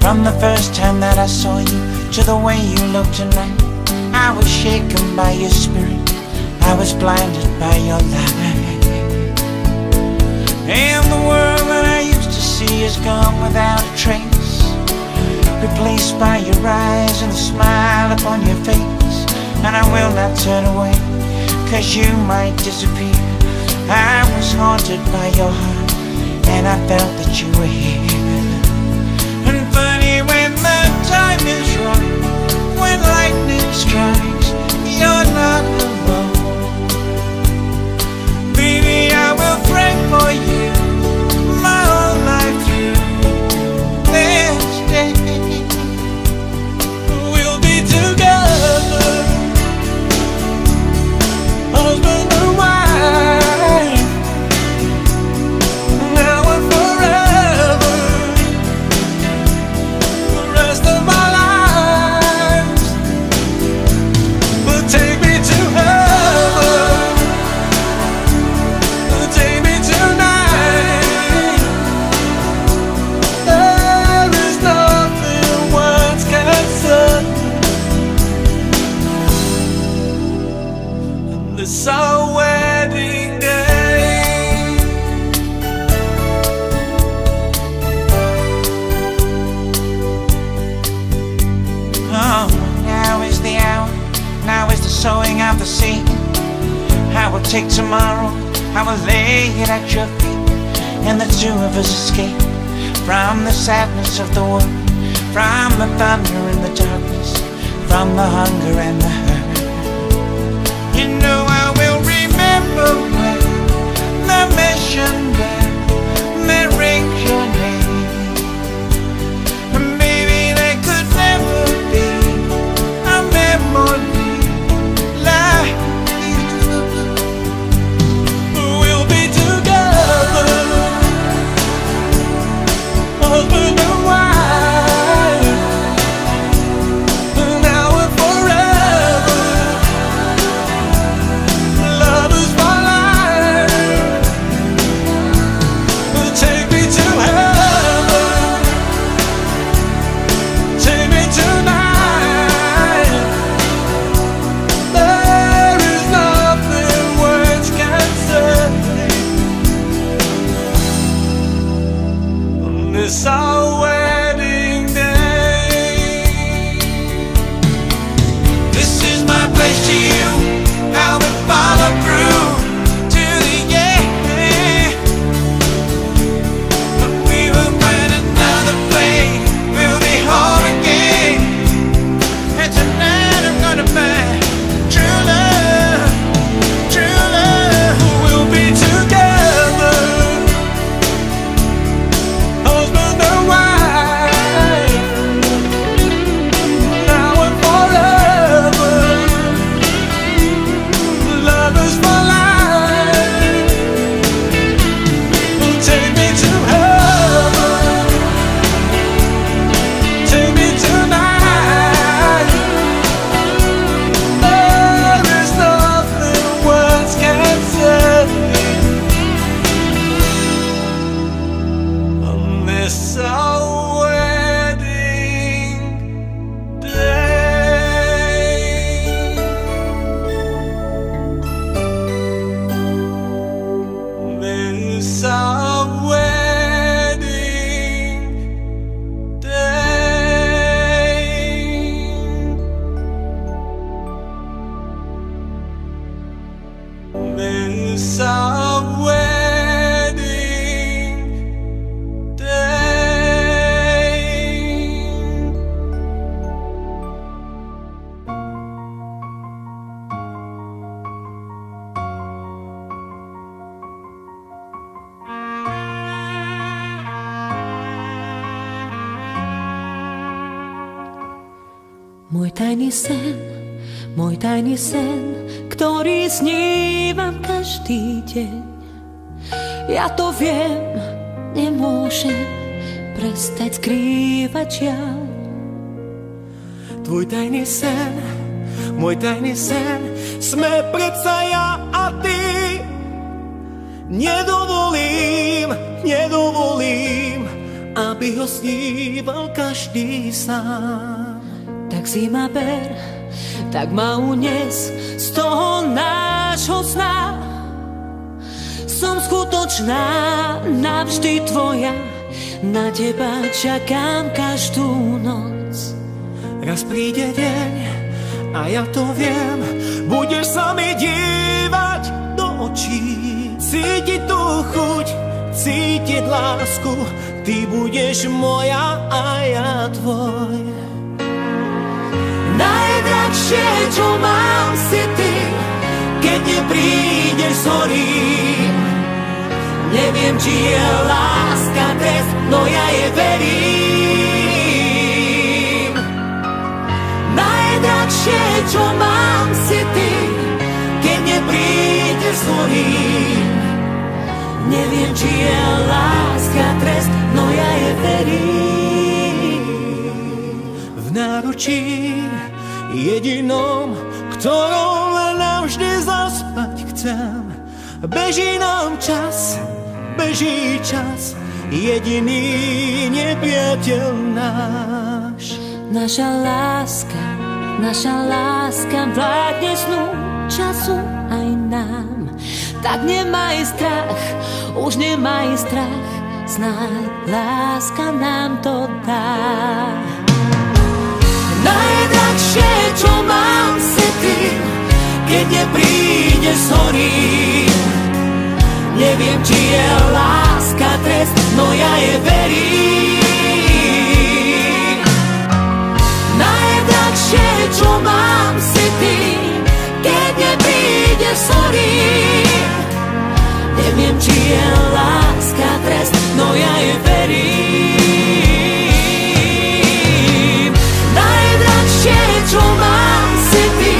From the first time that I saw you to the way you look tonight, I was shaken by your spirit, I was blinded by your light. And the world that I used to see is gone without a trace, replaced by your eyes and the smile upon your face. And I will not turn away, 'cause you might disappear. I was haunted by your heart, and I felt that you were here. And funny, when the time is right, when lightning strikes, you're not alone. Baby, I will pray for you my whole life through. This day we'll be together, husband and wife, now and forever, the rest of our lives. But take me to heaven, take me tonight. There is nothing words can say. And this our wedding day. Oh, now is the hour, now is the sowing of the seed. I will take tomorrow, I will lay it at your feet, and the two of us escape from the sadness of the world, from the thunder and the darkness, from the hunger and the hurt. You know I will remember when the mission bell that rings your name. And maybe there could never be a memory like you. We'll be together, husband and wife, now and forever, lovers for life. Take me to heaven, take me tonight. There is nothing words can say. On this our wedding day. This is my pledge to you, I will follow through to the end. But we will find another place, we'll be home again. And tonight I'm gonna find true love, true love. We'll be together, husband and wife, now and forever, lovers for life. Take me to heaven, take me tonight. There is nothing words can say. On this our wedding day. This our wedding day. This our wedding day. Môj tajný sen, ktorý snívam každý deň. Ja to viem, nemôžem prestať skrývať žiaľ. Tvoj tajný sen, môj tajný sen, sme predsa ja a ty. Nedovolím aby ho sníval každý sám. Tak si ma ber, tak ma unies z toho nášho sna. Som skutočná, navždy tvoja, na teba čakám každú noc. Raz príde deň a ja to viem, budeš sa mi dívať do očí, cítiť tú chuť, cítiť lásku, ty budeš moja a ja tvoj. Najdrahšie, čo mám, si ty, keď neprídeš z horí. Neviem, či je láska trest, no ja je verím. Najdrahšie, čo mám, si ty, keď neprídeš z horí. Neviem, či je láska trest, no ja je verím. V náručí jedinom, ktorom navždy zaspať chcem. Beží nám čas, beží čas, jediný nepriateľ náš. Naša láska vládne snu času aj nám. Tak nemaj strach, už nemaj strach, snáď láska nám to dá. Najdrahšie, čo mám, si ty, keď neprídeš z horí. Neviem, či je láska trest, no ja je verím. Najdrahšie, čo mám, si ty, keď neprídeš z horí. Neviem, či je láska trest, no ja je verím. Najdrahšie, čo mám, si ty,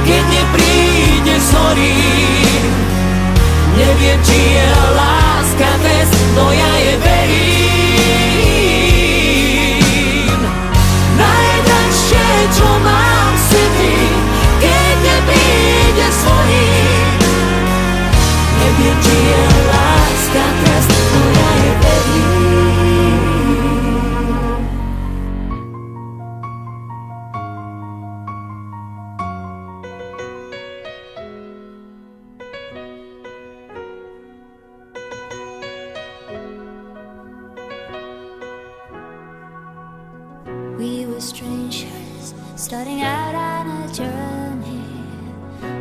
keď neprídeš z horí. Neviem, či je láska trest, no ja je verím. Najdrahšie, čo mám, si ty, keď neprídeš z horí. Neviem, či je láska trest, no ja je verím. We were strangers, starting out on a journey.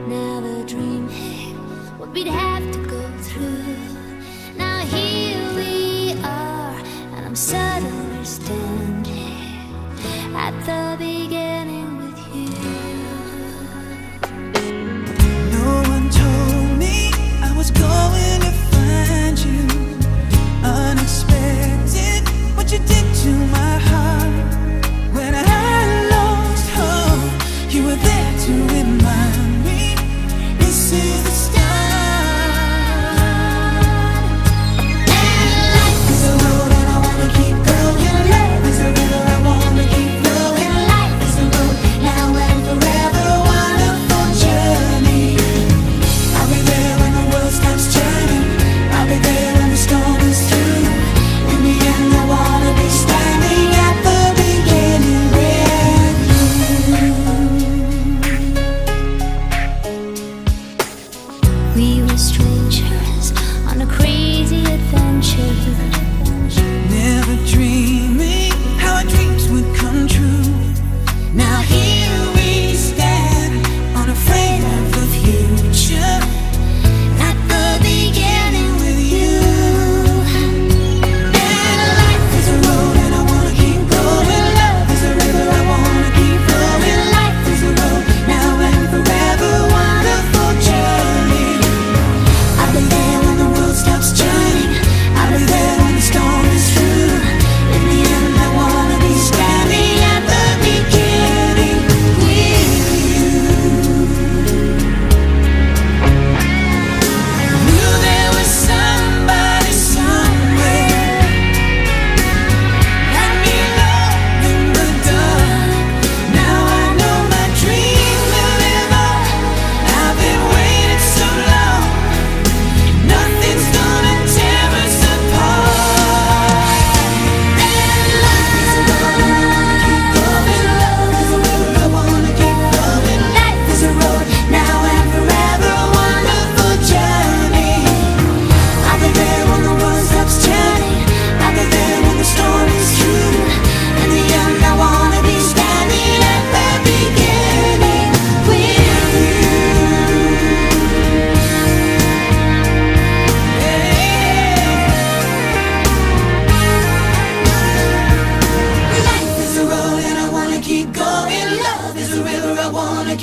Never dreaming what we'd have to go through. Now here we are, and I'm suddenly standing at the beginning with you. No one told me I was going to find you. Unexpected, what you did to my heart. When I lost hope, you were there to remind me this is the start.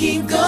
keep going.